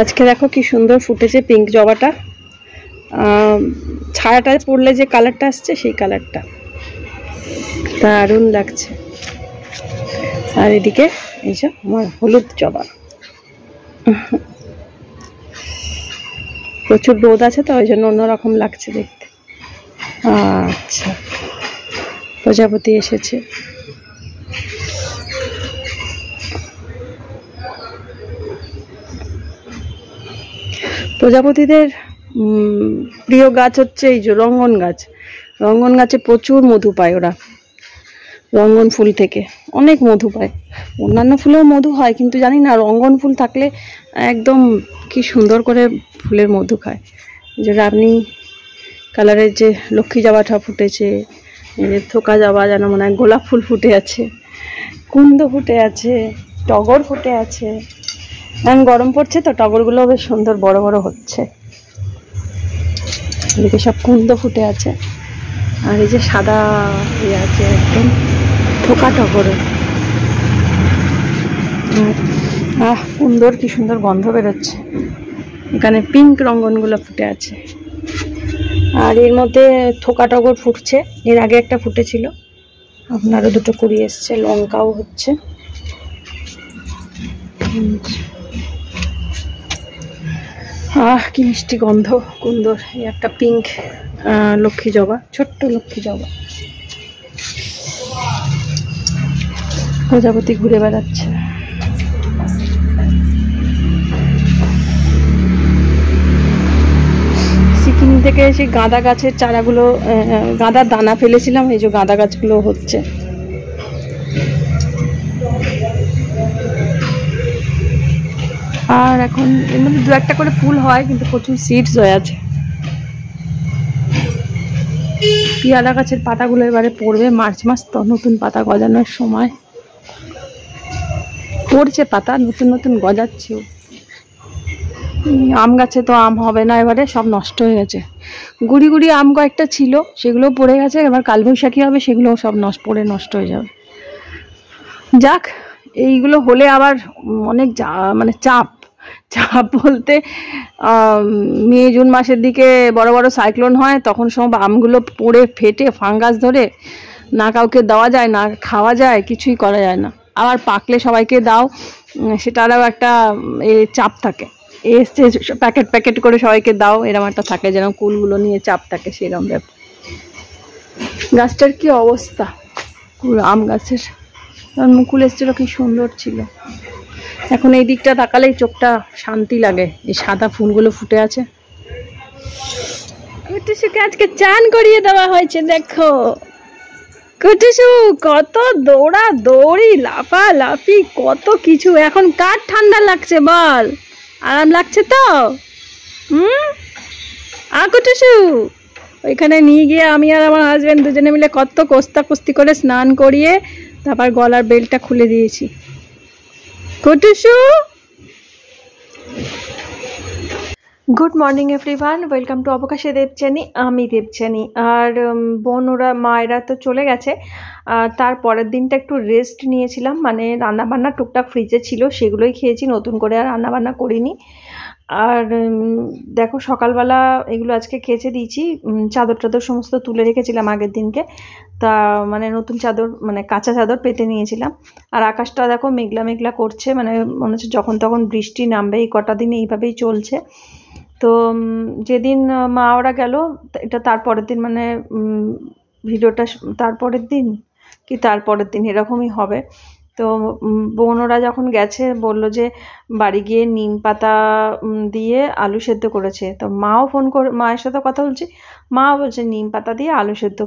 আজকে দেখো কি সুন্দর ফুটেছে পিঙ্ক জবাটা। ছায়াটা পড়লে যে কালারটা আসছে সেই কালারটা দারুণ লাগছে। আর এদিকে এই যে আমার হলুদ জবা, প্রচুর রোদ আছে তো ওই জন্য অন্যরকম লাগছে দেখতে। আচ্ছা, প্রজাপতি এসেছে। প্রজাপতিদের প্রিয় গাছ হচ্ছে এই যে রঙ্গন গাছ। রঙ্গন গাছে প্রচুর মধু পায় ওরা, রঙ্গন ফুল থেকে অনেক মধু পায়। অন্যান্য ফুলেও মধু হয়, কিন্তু জানি না রঙ্গন ফুল থাকলে একদম কি সুন্দর করে ফুলের মধু খায়। যে রানী কালারের যে লক্ষ্মী জবাটা ফুটেছে, এই যে থোকা জবা, যেন মনে হয় গোলাপ ফুল ফুটে আছে, কুন্দ ফুটে আছে, টগর ফুটে আছে। এখন গরম পড়ছে তো টগরগুলো বেশ সুন্দর বড় বড় হচ্ছে। এদিকে সব কুন্দ ফুটে আছে, আর এই যে সাদা ইয়ে আছে একদম থোকা টগর। কুন্দর কি সুন্দর গন্ধ বেরোচ্ছে। এখানে পিঙ্ক রঙ্গনগুলো ফুটে আছে, আর এর মধ্যে থোকা টগর ফুটছে। এর আগে একটা ফুটেছিল, আপনারও দুটো কুড়ি এসছে। লঙ্কাও হচ্ছে। কি মিষ্টি গন্ধ কুন্দর। এই একটা পিঙ্ক লক্ষ্মী জবা, ছোট্ট লক্ষ্মী জবা। প্রজাপতি ঘুরে বেড়াচ্ছে। সিকিম থেকে এসে গাঁদা গাছের চারাগুলো, গাঁদার দানা ফেলেছিলাম, এই যে গাঁদা গাছগুলো হচ্ছে। আর এখন এর মধ্যে দু একটা করে ফুল হয়, কিন্তু প্রচুর সিডস হয়ে আছে। পিয়ালা গাছের পাতাগুলো এবারে পড়বে, মার্চ মাস তো, নতুন পাতা গজানোর সময়। পড়ছে পাতা, নতুন নতুন গজাচ্ছেও। আম গাছে তো আম হবে না এবারে, সব নষ্ট হয়ে গেছে। গুড়ি গুড়ি আম কয়েকটা ছিল, সেগুলো পড়ে গেছে। এবার কালবৈশাখী হবে, সেগুলো সব পড়ে নষ্ট হয়ে যাবে। যাক, এইগুলো হলে আবার অনেক মানে চাপ বলতে মে জুন মাসের দিকে বড় বড় সাইক্লোন হয়, তখন সব আমগুলো পড়ে ফেটে ফাঙ্গাস ধরে, না কাউকে দেওয়া যায়, না খাওয়া যায়, কিছুই করা যায় না। আবার পাকলে সবাইকে দাও, সেটারও একটা চাপ থাকে। এসছে প্যাকেট প্যাকেট করে সবাইকে দাও, এরকম একটা থাকে, যেন কুলগুলো নিয়ে চাপ থাকে, সেরকম ব্যাপার। গাছটার কি অবস্থা, আম গাছের মুকুল এসেছিল, কি সুন্দর ছিল। এখন এই দিকটা তাকালেই চোখটা শান্তি লাগে। এই সাদা ফুলগুলো ফুটে আছে। কুটুসুকে আজকে চান করিয়ে দেওয়া হয়েছে। দেখো কুটুসু কত দৌড়া দৌড়ি, লাফা লাফি, কত কিছু। এখন কার ঠান্ডা লাগছে বল? আরাম লাগছে তো? কুটুসু ওইখানে নিয়ে গিয়ে আমি আর আমার হাজবেন্ড দুজনে মিলে কত কস্তাকুস্তি করে স্নান করিয়ে তারপর গলার বেল্টটা খুলে দিয়েছি। Kutusu, good morning everyone, welcome to অবকাশে দেবচানী। আমি দেবচানী। আর বোন ওরা মায়েরা তো চলে গেছে। তার পরের দিনটা একটু রেস্ট নিয়েছিলাম, মানে রান্নাবান্না টুকটাক ফ্রিজে ছিল, সেগুলোই খেয়েছি, নতুন করে আর রান্নাবান্না করিনি। আর দেখো সকালবেলা এগুলো আজকে কেচে দিয়েছি। চাদর টাদর সমস্ত তুলে রেখেছিলাম আগের দিনকে, তা মানে নতুন চাদর, মানে কাঁচা চাদর পেতে নিয়েছিলাম। আর আকাশটা দেখো মেঘলা মেঘলা করছে, মানে মনে হচ্ছে যখন তখন বৃষ্টি নামবে। এই কটা দিন এইভাবেই চলছে। তো যেদিন মা ওরা গেল, এটা তারপরের দিন, মানে ভিডিওটা তারপরের দিন কি তারপরের দিন এরকমই হবে। তো বোন ওরা যখন গেছে বললো যে বাড়ি গিয়ে নিম পাতা দিয়ে আলু সেদ্ধ করেছে। তো মাও ফোন করে, মায়ের সাথে কথা বলছি, মা বলছে নিম পাতা দিয়ে আলু সেদ্ধ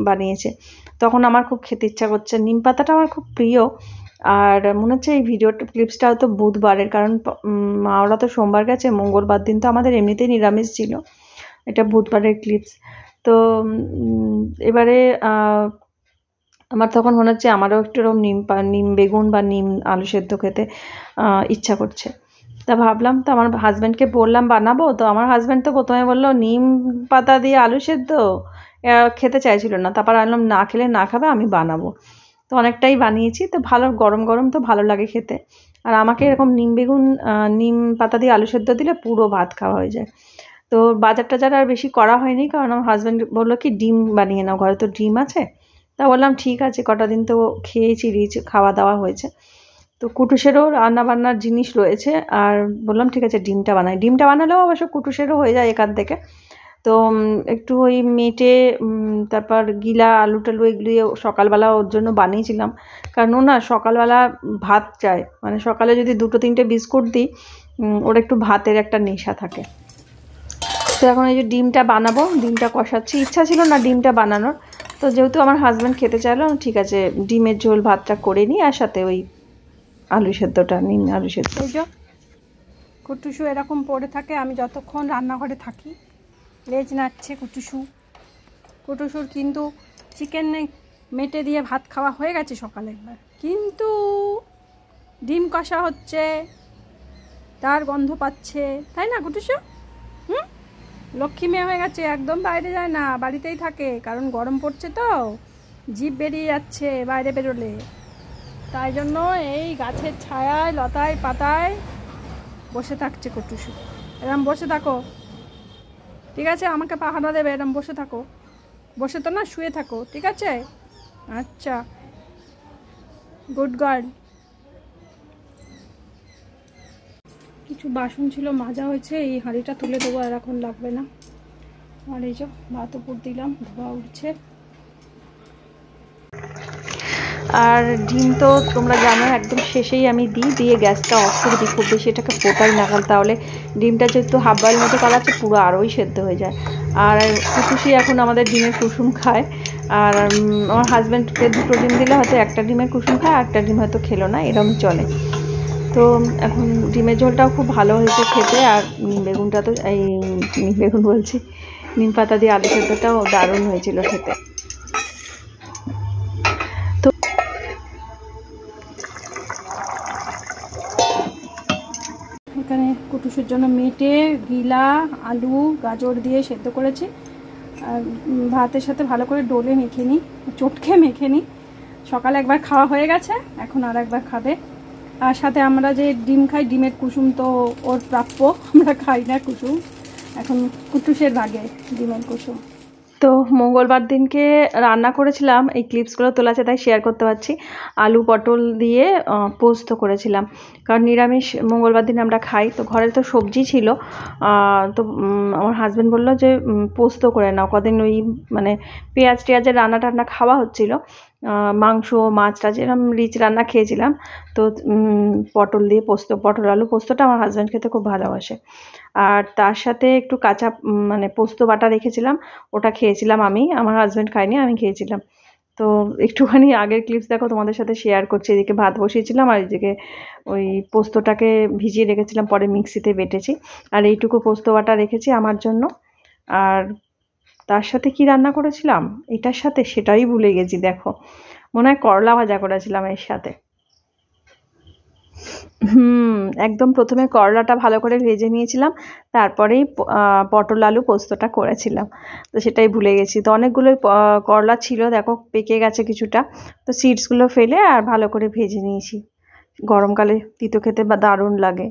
বানিয়েছে। তখন আমার খুব খেতে ইচ্ছা করছে। নিম পাতাটা আমার খুব প্রিয়। আর মনে হচ্ছে এই ভিডিওটা ক্লিপসটা হয়তো বুধবারের, কারণ মা ওরা তো সোমবার গেছে, মঙ্গলবার দিন তো আমাদের এমনিতেই নিরামিষ ছিল। এটা বুধবারের ক্লিপস। তো এবারে আমার তখন মনে হচ্ছে আমারও একটু এরকম নিম বেগুন বা নিম আলু সেদ্ধ খেতে ইচ্ছা করছে। তা ভাবলাম, তো আমার হাজব্যান্ডকে বললাম বানাবো। তো আমার হাজব্যান্ড তো প্রথমে বললো নিম পাতা দিয়ে আলু সেদ্ধ, খেতে চাইছিল না। তারপর আনলাম না খেলে না খাবে, আমি বানাবো। তো অনেকটাই বানিয়েছি, তো ভালো গরম গরম তো ভালো লাগে খেতে। আর আমাকে এরকম নিম বেগুন নিম পাতা দিয়ে আলু সেদ্ধ দিলে পুরো ভাত খাওয়া হয়ে যায়। তো বাজার টাজার আর বেশি করা হয়নি, কারণ আমার হাজব্যান্ড বললো কি ডিম বানিয়ে নাও, ঘরে তো ডিম আছে। তা বললাম ঠিক আছে, কটা দিন তো খেয়েছি, রিচ খাওয়া দাওয়া হয়েছে, তো কুটুসেরও রান্নাবান্নার জিনিস রয়েছে। আর বললাম ঠিক আছে ডিমটা বানাই, ডিমটা বানালেও অবশ্য কুটুসেরও হয়ে যায় এখান থেকে। তো একটু ওই মেটে তারপর গিলা আলু টালু এগুলি সকালবেলা ওর জন্য বানিয়েছিলাম, কারণ ও না সকালবেলা ভাত চায়, মানে সকালে যদি 2-3টে বিস্কুট দিই ওর একটু ভাতের একটা নেশা থাকে। তো এখন এই যে ডিমটা বানাবো, ডিমটা কষাচ্ছি, ইচ্ছা ছিল না ডিমটা বানানোর, তো যেহেতু আমার হাজব্যান্ড খেতে চাইলো ঠিক আছে ডিমের ঝোল ভাতটা করে নিই, আর সাথে ওই আলু সেদ্ধটা, নিম আলু সেদ্ধ। এই যে কুটুসু এরকম পড়ে থাকে, আমি যতক্ষণ রান্নাঘরে থাকি লেজ নাড়ছে কুটুসু। কুটুসুর কিন্তু চিকেন মেটে দিয়ে ভাত খাওয়া হয়ে গেছে সকালে একবার, কিন্তু ডিম কষা হচ্ছে, তার গন্ধ পাচ্ছে, তাই না কুটুসু? লক্ষ্মী মেয়ে হয়ে গেছে, একদম বাইরে যায় না, বাড়িতেই থাকে, কারণ গরম পড়ছে তো জিভ বেরিয়ে যাচ্ছে বাইরে বেরোলে। তাই জন্য এই গাছের ছায়ায় লতায় পাতায় বসে থাকছে কুটুসু। এরম বসে থাকো, ঠিক আছে? আমাকে পাহারা দেবে, এরম বসে থাকো, বসে তো না শুয়ে থাকো, ঠিক আছে? আচ্ছা, গুড গার্ল। কিছু বাসন ছিল মাজা হয়েছে, এই হাঁড়িটা তুলে দেবো, আর এখন লাগবে না। আর এই যে ভাত উপর দিলাম, ধোয়া উঠছে। আর ডিম তো তোমরা জানো একদম শেষেই আমি দিই, দিয়ে গ্যাসটা অফ করে দিই, খুব বেশি এটাকে ফোটাই নাগাল, তাহলে ডিমটা যেহেতু হাফ বয়েল মতো করা আছে পুরো আরোই সেদ্ধ হয়ে যায়। আর কুটুসি এখন আমাদের ডিমের কুসুম খায়, আর আমার হাজব্যান্ডকে 2টো ডিম দিলে হয়তো একটা ডিমের কুসুম খায়, একটা ডিম হয়তো খেলো না, এরকম চলে। তো এখন ডিমের ঝোলটাও খুব ভালো হয়েছে খেতে, আর নিম বেগুনটা তো এই নিম বেগুন বলছি, নিম পাতা দিয়ে আলু সেদ্ধটাও দারুণ হয়েছিল খেতে। এখানে কুটুসের জন্য মেটে গিলা আলু গাজর দিয়ে সেদ্ধ করেছি, আর ভাতের সাথে ভালো করে ডোলে মেখে নিই, চটকে মেখে নিই। সকালে একবার খাওয়া হয়ে গেছে, এখন আর একবার খাবে। আর সাথে আমরা যে ডিম খাই, ডিমের কুসুম তো ওর প্রাপ্য, আমরা খাই না কুসুম, এখন কুটুসের ভাগে ডিমের কুসুম। তো মঙ্গলবার দিনকে রান্না করেছিলাম, এই ক্লিপসগুলো তোলা আছে তাই শেয়ার করতে পারছি। আলু পটল দিয়ে পোস্ত করেছিলাম, কারণ নিরামিষ মঙ্গলবার দিন আমরা খাই, তো ঘরে তো সবজি ছিল। তো আমার হাজব্যান্ড বললো যে পোস্ত করে নাও, কদিন ওই মানে পেঁয়াজ টেয়াজের রান্না টান্না খাওয়া হচ্ছিল, মাংস মাছ টাছ এরকম রিচ রান্না খেয়েছিলাম। তো পটল দিয়ে পোস্ত, পটল আলু পোস্তটা আমার হাজব্যান্ড খেতে খুব ভালোবাসে। আর তার সাথে একটু কাঁচা মানে পোস্ত বাটা রেখেছিলাম, ওটা খেয়েছিলাম আমি, আমার হাজব্যান্ড খায়নি, আমি খেয়েছিলাম। তো একটুখানি আগের ক্লিপস দেখো, তোমাদের সাথে শেয়ার করছি। এদিকে ভাত বসিয়েছিলাম, আর এদিকে ওই পোস্তটাকে ভিজিয়ে রেখেছিলাম, পরে মিক্সিতে বেটেছি, আর এইটুকু পোস্ত বাটা রেখেছি আমার জন্য। আর তার সাথে কি রান্না করেছিলাম এটার সাথে, সেটাই ভুলে গেছি, দেখো মনে হয় করলা ভাজা করেছিলাম এর সাথে। একদম প্রথমে করলাটা ভালো করে ভেজে নিয়েছিলাম, তারপরেই পটল আলু পোস্তটা করেছিলাম, তো সেটাই ভুলে গেছি। তো অনেকগুলোই করলা ছিল, দেখো পেকে গেছে কিছুটা, তো সিডসগুলো ফেলে আর ভালো করে ভেজে নিয়েছি। গরমকালে তিতো খেতে বা দারুণ লাগে।